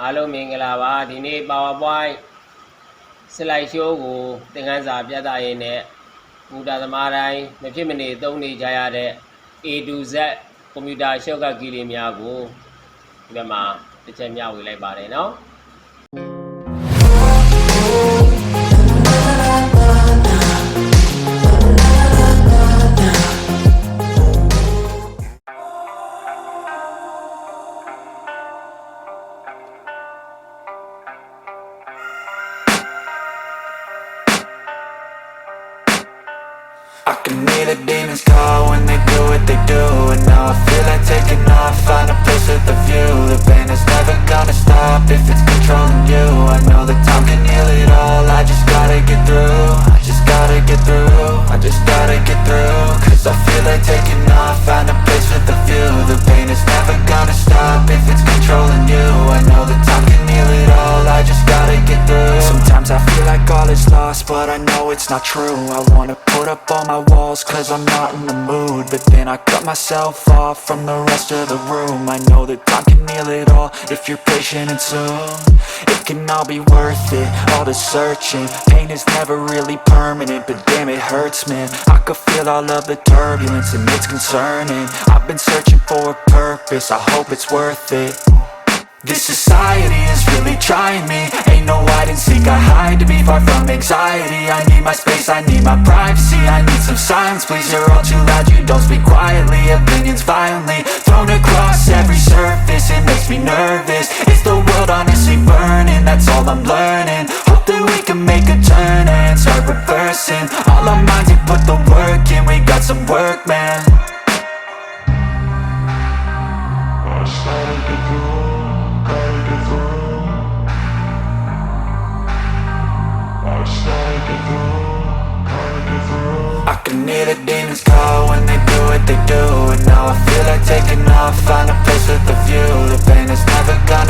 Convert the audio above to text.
အားလုံးမင်္ဂလာပါဒီနေ့ PowerPoint slide show ကိုသင်ခန်းစာပြသရင်းနဲ့ကွန်ပျူတာသမားတိုင်းမဖြစ်မနေသုံးနေကြရတဲ့ A to Z ကွန်ပျူတာ shortcut key တွေများကိုဒီဘက်မှာတစ်ချက်မျှဝေလိုက်ပါတယ်เนาะI can hear the demons call when they do what they do. And now I feel like taking off, find a place with a view. The pain is never gonna stop if it's controlling you. I know that time can heal it all, I just gotta get through. I just gotta get through, I just gotta get through. Cause I feel like taking off, find a place with a view. The pain is never gonna stop if it's controlling you. I know that time can heal it all, I just gotta get through. Sometimes I feel like all is lost, but I know it's not true. I wanna put up all my walls cause I'm not in the mood. But then I cut myself off from the rest of the room. I know that time can heal it all if you're patient and soon. It can all be worth it, all the searching. Pain is never really permanent, but damn it hurts, man. I could feel all of the turbulence and it's concerning. I've been searching for a purpose, I hope it's worth it. This society is really trying me. Ain't no hide and seek, I hide to be far from anxiety. I need my space, I need my privacy. I need some silence, please, you're all too loud. You don't speak quietly, opinions violently thrown across every surface, it makes me nervous. Is the world honestly burning? That's all I'm learning. Hope that we can make a turn and start reversing all our minds and put the work in. We got some work, man. I can hear the demons call when they do what they do. And now I feel like taking off, find a place with a view. The pain is never gonna